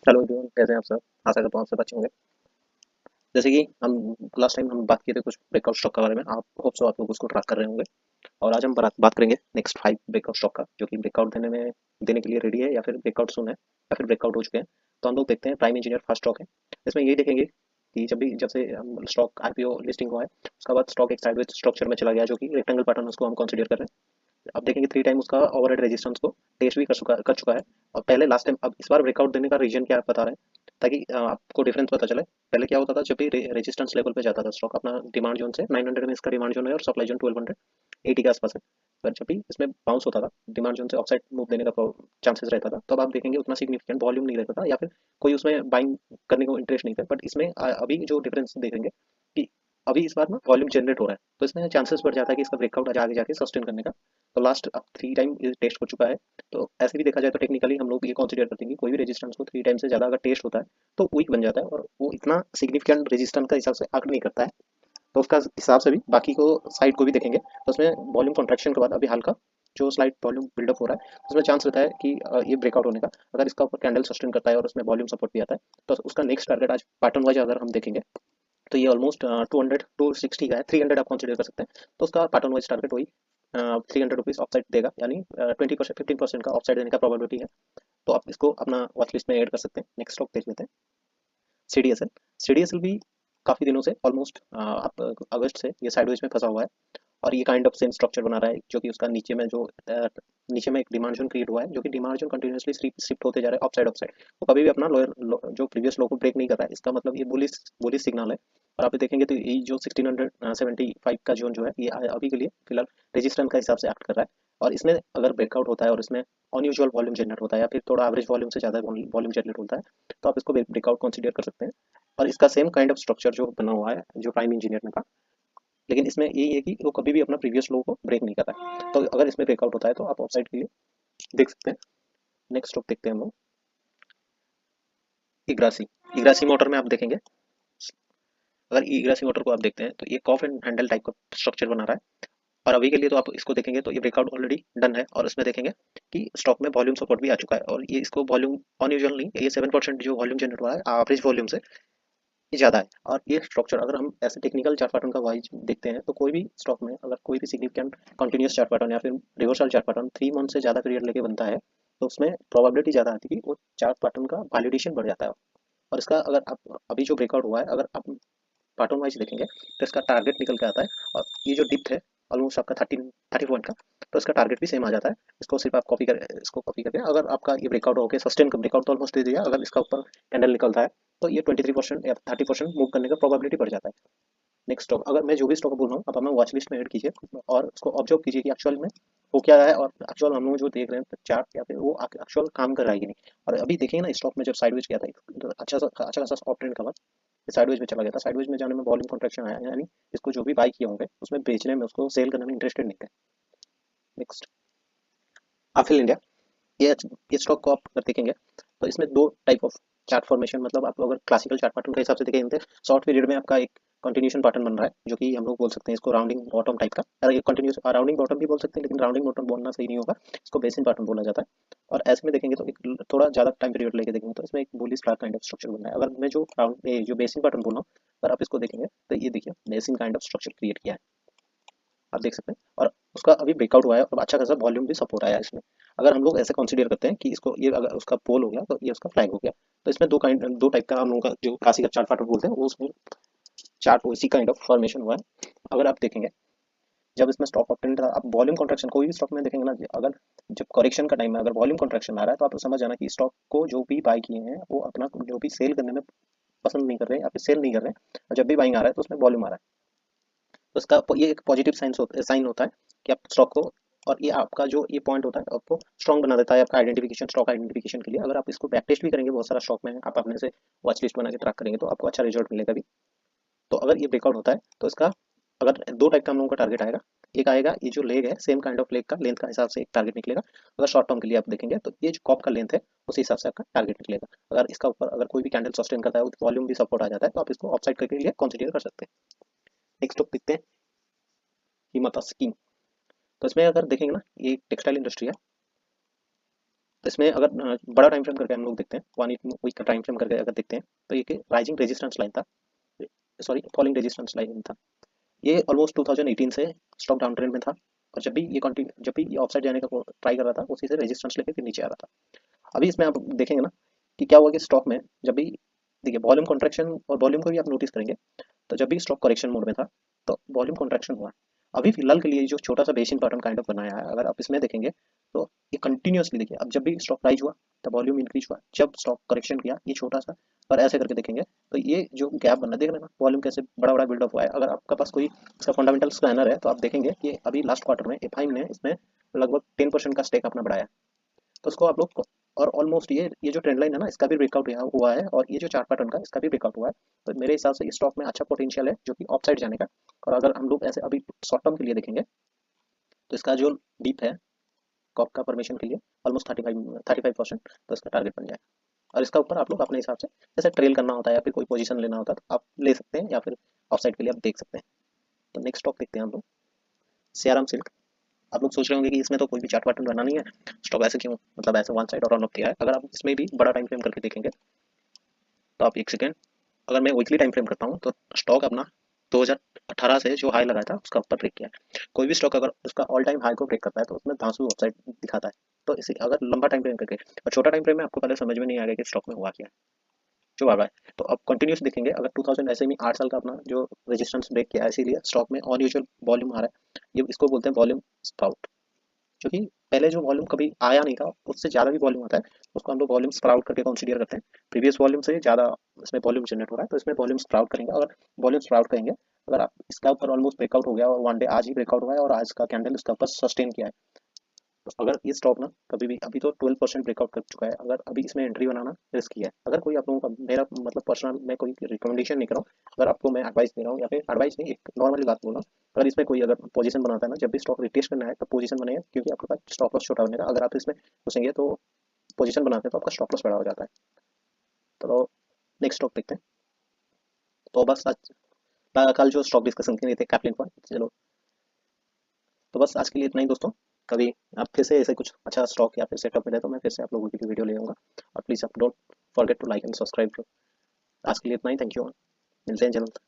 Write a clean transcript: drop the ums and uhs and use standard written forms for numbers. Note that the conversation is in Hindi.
हेलो एवरीवन, कैसे हैं आप सब। आशा करता हूँ आप सब अच्छे होंगे। जैसे कि हम लास्ट टाइम हम बात किए थे कुछ ब्रेकआउट स्टॉक के बारे में। आप होप सो आप लोग उसको ट्रैक कर रहे होंगे। और आज हम बात करेंगे नेक्स्ट 5 ब्रेकआउट स्टॉक का, जो कि ब्रेकआउट देने के लिए रेडी है, या फिर ब्रेकआउट सुन है, या फिर ब्रेकआउट हो चुके हैं। तो हम लोग देखते हैं प्राइम इंजीनियर फर्स्ट स्टॉक है। इसमें ये देखेंगे कि जब से स्टॉक आईपीओ लिस्टिंग हुआ है, उसके बाद स्टॉक एक साइडवेज स्ट्रक्चर में चला गया, जो कि रेक्टेंगल पैटर्न उसको हम कंसीडर कर रहे हैं। अब देखेंगे 3 टाइम उसका ओवरहेड रेजिस्टेंस को टेस्ट भी कर चुका है। और पहले लास्ट टाइम, अब इस बार ब्रेकआउट देने का रीजन क्या आप बता रहे हैं, ताकि आपको डिफरेंस पता चले। पहले क्या होता था, जब भी रेजिस्टेंस लेवल पे जाता था स्टॉक अपना डिमांड जोन से 900 में, इसका डिमांड जोन है और सप्लाई जोन 1280 के आसपास है। पर जब भी इसमें बाउंस होता था, डिमांड जोन से ऑफसाइड मूव देने का चांसेस रहता था, तब आप देखेंगे उतना सिग्निफिकेंट वॉल्यूम नहीं रहता था, या फिर कोई उसमें बाइंग करने को इंटरेस्ट नहीं था। बट इसमें अभी जो डिफरेंस देखेंगे कि अभी इस बार ना वॉल्यूम जनरेट हो रहा है, तो इसमें चांसेस बढ़ जाता है कि इसका ब्रेकआउट आगे जाके सस्टेन करने का। तो लास्ट अब 3 टाइम ये टेस्ट हो चुका है। तो ऐसे भी देखा जाए तो टेक्निकली हम लोग ये कंसीडर करते हैं कि कोई भी रेजिस्टेंस को 3 टाइम से ज़्यादा अगर टेस्ट होता है तो वीक बन जाता है, और वो इतना सिग्निफिकेंट रेजिस्टेंस का हिसाब से एक्ट नहीं करता है। तो उसका हिसाब से भी बाकी को साइड को भी देखेंगे, तो उसमें वॉल्यूम कॉन्ट्रैक्शन के बाद अभी हाल का जो स्लाइड वॉल्यूम बिल्डअप हो रहा है, उसमें चांस रहता है कि ये ब्रेकआउट होने का। अगर इसका ऊपर कैंडल सस्टेन करता है और उसमें वॉल्यूम सपोर्ट भी आता है, तो उसका नेक्स्ट टारगेट आज पैटर्न वाइज अगर हम देखेंगे, तो ये ऑलमोस्ट 200 260 का है। 300 आप कंसिडर कर सकते हैं। तो उसका पैटर्न वाइज टारगेट वही 300 रुपीज ऑफ साइड देगा, यानी 20% 15% का ऑफ साइड देने का प्रोबेबिलिटी है। तो आप इसको अपना वॉच लिस्ट में ऐड कर सकते हैं। नेक्स्ट स्टॉक देख लेते हैं, सीडीएसएल। सीडीएसएल भी काफी दिनों से, ऑलमोस्ट आप अगस्त से ये साइडवेज में फंसा हुआ है। और ये काइंड ऑफ सेम स्ट्रक्चर बना रहा है, जो कि उसका नीचे में एक डिमांड जोन क्रिएट हुआ है, जो कि डिमांड जोन कंटिन्यूअसली शिफ्ट होते जा रहा है अप साइड। वो कभी भी अपना लोअर जो प्रीवियस लो को ब्रेक नहीं कर रहा है। इसका मतलब ये बुलिश सिग्नल है। और आप देखेंगे तो ये जो 1675 का जोन जो है, ये अभी के लिए फिलहाल रेजिस्टेंस का हिसाब से एक्ट कर रहा है। और इसमें अगर ब्रेकआउट होता है और इसमें अनयूजुअल वॉल्यूम जनरेट होता है, या फिर थोड़ा एवरेज वॉल्यूम से ज़्यादा वॉल्यूम जनरेट होता है, तो आप इसको ब्रेकआउट कंसीडर कर सकते हैं। और इसका सेम काइंड ऑफ स्ट्रक्चर जो बना हुआ है, जो प्राइम इंजीनियर ने था, लेकिन इसमें यही है कि वो कभी भी अपना प्रीवियस लो को ब्रेक नहीं करता है। तो अगर इसमें ब्रेकआउट होता है तो आप ऑफसाइड के लिए देख सकते हैं। नेक्स्ट स्टॉक देखते हैं हम लोग, इग्रासी। इग्रासी मोटर में आप देखेंगे, अगर इग्रासी मोटर को आप देखते हैं, तो ये कॉफ एंड हैंडल टाइप का स्ट्रक्चर बना रहा है। और अभी के लिए तो आप इसको देखेंगे तो ये ब्रेकआउट ऑलरेडी डन है, और इसमें देखेंगे कि स्टॉक में वॉल्यूम सपोर्ट भी आ चुका है। और ये इसको वॉल्यूम अनयूजुअल नहीं, ये 7% जो वॉल्यूम जनरेट हुआ है एवरेज वॉल्यूम से, ये ज़्यादा है। और ये स्ट्रक्चर अगर हम ऐसे टेक्निकल चार्ट पैटर्न का वाइज देखते हैं, तो कोई भी स्टॉक में अगर कोई भी सिग्निफिकेंट कंटिन्यूअस चार्ट पैटर्न या फिर रिवर्सल चार्ट पैटर्न 3 मंथ से ज़्यादा पीरियड लेके बनता है, तो उसमें प्रोबेबिलिटी ज़्यादा आती है कि वो चार्ट पैटर्न का वैलिडेशन बढ़ जाता है। और इसका अगर आप अभी जो ब्रेकआउट हुआ है, अगर आप पैटर्न वाइज देखेंगे, तो इसका टारगेट निकल के आता है। और ये जो डिप है ऑलमोस्ट आपका 30 पॉइंट का, तो इसका टारगेट भी सेम आ जाता है। इसको सिर्फ आप कॉपी करके, अगर आपका ये ब्रेकआउट हो गया सस्टेन, ब्रेकआउट तो ऑलमोस्ट दे दिया, अगर इसका ऊपर कैंडल निकलता है, तो ये 23% या 30% मूव करने का प्रोबेबिलिटी बढ़ जाता है। नेक्स्ट स्टॉक, अगर मैं जो भी स्टॉक बोल रहा हूँ आप अपना वॉच लिस्ट में ऐड कीजिए, और उसको ऑब्जर्व कीजिए कि एक्चुअल में वो क्या है, और एक्चुअल हम लोग जो देख रहे हैं चार्ट, या फिर वो एक्चुअल काम कर रहा है कि नहीं। और अभी देखेंगे ना, स्टॉक में जब साइडवेज गया था, तो अच्छा खासा ऑप ट्रेंड का बाद साइडवेज में चला गया था। साइडवेज में जाने में वॉल्यूम कॉन्ट्रैक्शन आया, यानी इसको जो भी बाई किए होंगे उसमें बेचने में, उसको सेल करने में इंटरेस्टेड नहीं है। Next, Affle India. ये स्टॉक को आप अगर देखेंगे, तो इसमें दो टाइप ऑफ चार्ट फॉर्मेशन, मतलब आप अगर क्लासिकल चार्ट पैटर्न के हिसाब से देखेंगे, शॉर्ट पीरियड में आपका एक कंटिन्यूशन पैटर्न बन रहा है, जो कि हम लोग बोल सकते हैं इसको राउंडिंग बॉटम टाइप का। अरे ये कंटिन्यूस राउंडिंग बॉटम भी बोल सकते हैं, लेकिन राउंडिंग बॉटम बोलना सही नहीं होगा, इसको बेसिन पैटर्न बोला जाता है। और ऐसे में देखेंगे तो एक थोड़ा ज़्यादा टाइम पीरियड लेके देखेंगे, तो इसमें एक bullish flag kind of structure बन रहा है। अगर मैं जो जो बेसिन पैटर्न बोल रहा हूँ, अगर आप इसको देखेंगे, तो ये देखिए basin kind of structure create किया है, आप देख सकते हैं। और उसका अभी ब्रेकआउट हुआ है, और अच्छा खासा वॉल्यूम भी सपोर्ट आया है इसमें। अगर हम लोग ऐसे कंसीडर करते हैं कि इसको, ये अगर उसका पोल हो गया तो ये उसका फ्लैग हो गया, तो इसमें दो टाइप का हम लोगों का जो क्लासिकल चार्ट पैटर्न बोलते हैं, वो उसमें चार्ट इसी काइंड ऑफ फॉर्मेशन हुआ है। अगर आप देखेंगे, जब इसमें स्टॉक ऑप्टेंड था, आप वॉल्यूम कॉन्ट्रैक्शन कोई भी स्टॉक में देखेंगे ना, अगर जब करेक्शन का टाइम में अगर वॉल्यूम कॉन्ट्रैक्शन आ रहा है, तो आप समझ जाना कि स्टॉक को जो भी बाय किए हैं, वो अपना जो भी सेल करने में पसंद नहीं कर रहे हैं, या फिर सेल नहीं कर रहे हैं, और जब भी बाइंग आ रहा है तो उसमें वॉल्यूम आ रहा है। तो इसका ये एक पॉजिटिव साइन होता है कि आप स्टॉक को, और ये आपका जो ये पॉइंट होता है आपको स्ट्रॉन्ग बना देता है आपका आइडेंटिफिकेशन, स्टॉक आइडेंटिफिकेशन के लिए। अगर आप इसको बैक टेस्ट भी करेंगे, बहुत सारा स्टॉक में आप अपने से वॉच लिस्ट बना के ट्रैक करेंगे, तो आपको अच्छा रिजल्ट मिलेगा भी। तो अगर ये ब्रेकआउट होता है, तो इसका अगर दो टाइप का हम लोगों का टारगेट आएगा। एक आएगा, ये जो लेग है सेम काइंड ऑफ लेग का लेंथ का हिसाब से एक टारगेट निकलेगा। अगर शॉर्ट टर्म के लिए आप देखेंगे, तो ये जो कॉप का लेंथ है उसी हिसाब से आपका टारगेट निकलेगा। अगर इसका ऊपर अगर कोई भी कैंडल सस्टेन करता है, वॉल्यूम भी सपोर्ट आ जाता है, तो आप इसको ऑफसाइड करके लिए कंसीडर कर सकते हैं। नेक्स्ट टॉप देखते हैं, कीमत स्कीम। तो इसमें अगर देखेंगे ना, ये टेक्सटाइल इंडस्ट्री है। तो इसमें अगर बड़ा टाइम फ्रेम करके हम लोग देखते हैं, 1 वीक का टाइम फ्रेम करके अगर देखते हैं, तो ये राइजिंग रेजिस्टेंस लाइन था, सॉरी फॉलिंग रेजिस्टेंस लाइन था। ये ऑलमोस्ट 2018 से स्टॉक डाउन ट्रेंड में था, और जब भी ये ऑफसाइड जाने का ट्राई कर रहा था, उसी से रेजिस्टेंस लेके फिर नीचे आ रहा था। अभी इसमें आप देखेंगे ना कि क्या हुआ कि स्टॉक में जब भी देखिए वॉल्यूम कॉन्ट्रैक्शन और वॉल्यूम को भी आप नोटिस करेंगे, तो जब भी स्टॉक करेक्शन मोड में था तो वॉल्यूम कॉन्ट्रैक्शन हुआ। अभी फिलहाल के लिए जो छोटा सा बेसिन पैटर्न काइंड ऑफ बनाया है, अगर आप इसमें देखेंगे तो ये कंटिन्यूअसली देखिए, अब जब भी स्टॉक राइज हुआ तब वॉल्यूम इंक्रीज हुआ, जब स्टॉक करेक्शन किया ये छोटा सा, और ऐसे करके देखेंगे तो ये जो गैप बना देख रहे हैं ना, वॉल्यूम कैसे बड़ा बड़ा बिल्डअप हुआ है। अगर आपका पास कोई इसका फंडामेंटल स्कैनर है तो आप देखेंगे कि अभी लास्ट क्वार्टर में एफआई ने इसमें लगभग 10% का स्टेक अपना बढ़ाया। तो उसको आप लोग, और ऑलमोस्ट ये जो ट्रेंड लाइन है ना, इसका भी ब्रेकआउट हुआ है, और ये जो 4 पैटर्न का इसका भी ब्रेकआउट हुआ है। तो मेरे हिसाब से इस स्टॉक में अच्छा पोटेंशियल है जो कि ऑफ साइड जाने का। और अगर हम लोग ऐसे अभी शॉर्ट टर्म के लिए देखेंगे, तो इसका जो डीप है कॉप का फॉर्मेशन के लिए ऑलमोस्ट 35%, तो इसका टारगेट बन जाएगा। और इसका ऊपर आप लोग अपने हिसाब से जैसे ट्रेल करना होता है या फिर कोई पोजीशन लेना होता है तो आप ले सकते हैं, या फिर ऑफ साइड के लिए आप देख सकते हैं। तो नेक्स्ट स्टॉक देखते हैं हम लोग, सियाराम सिल्क। आप लोग सोच रहे होंगे कि इसमें तो कोई भी चार्ट पैटर्न बना नहीं है, स्टॉक ऐसे क्यों, मतलब ऐसे वन साइड और रन अप किया है। अगर आप इसमें भी बड़ा टाइम फ्रेम करके देखेंगे, तो आप एक सेकेंड, अगर मैं वीकली टाइम फ्रेम करता हूँ तो स्टॉक अपना 2018 से जो हाई लगा था उसका ऊपर ब्रेक किया है। कोई भी स्टॉक अगर उसका ऑल टाइम हाई को ब्रेक करता है तो उसमें धांसू अपसाइड दिखाता है। तो इसी अगर लंबा टाइम फ्रेम करके, और छोटा टाइम फ्रेम में आपको पहले समझ में नहीं आएगा कि स्टॉक में हुआ क्या है जो आ रहा है। तो अब कंटिन्यूस देखेंगे, अगर 2000 ऐसे में 8 साल का अपना जो रेजिस्टेंस ब्रेक किया है, इसीलिए स्टॉक में अनयूजुअल वॉल्यूम आ रहा है। ये इसको बोलते हैं वॉल्यूम स्प्राउट, क्योंकि पहले जो वॉल्यूम कभी आया नहीं था उससे ज़्यादा भी वॉल्यूम आता है, उसको हम लोग वॉल्यूम स्प्राउट करके कंसीडर करते हैं। प्रीवियस वॉल्यूम से ज़्यादा इसमें वॉल्यूम जनरेट हो रहा है, तो इसमें वॉल्यूम स्प्राउट करेंगे। अगर वॉल्यूम स्प्राउट करेंगे, अगर आप इसका ऊपर ऑलमोस्ट ब्रेकआउट हो गया, और वन डे आज ही ब्रेकआउट हुआ है और आज का कैंडल इसका ऊपर सस्टेन किया है, तो अगर ये स्टॉक ना कभी भी, अभी तो 12% ब्रेकआउट कर चुका है, अगर अभी इसमें एंट्री बनाना रिस्की है। अगर कोई आप लोगों का, मेरा मतलब पर्सनल, मैं कोई रिकमेंडेशन नहीं कर रहा हूँ, अगर आपको मैं एडवाइस दे रहा हूँ, या फिर एडवाइस नहीं, एक नॉर्मली बात बोल रहा हूँ, अगर इसमें कोई अगर पोजीशन बनाता है ना, जब भी स्टॉक रिटेस्ट करना है तब पोजीशन बनेगा, क्योंकि आपके पास स्टॉप लॉस छोटा बनेगा। अगर आप इसमें घुसेंगे तो पोजीशन बनाते हैं तो आपका स्टॉप लॉस बड़ा हो जाता है। तो नेक्स्ट स्टॉक देखते हैं। तो बस आज कल जो स्टॉक डिस्कशन किए थे कैप्लिन पर, चलो, तो बस आज के लिए इतना ही दोस्तों। कभी आप फिर से ऐसे कुछ अच्छा स्टॉक या फिर सेटअप मिले तो मैं फिर से आप लोगों की वीडियो ले आऊँगा। और प्लीज़ आप don't forget to like and subscribe. आज के लिए इतना ही, थैंक यू, मिलते हैं जल्द।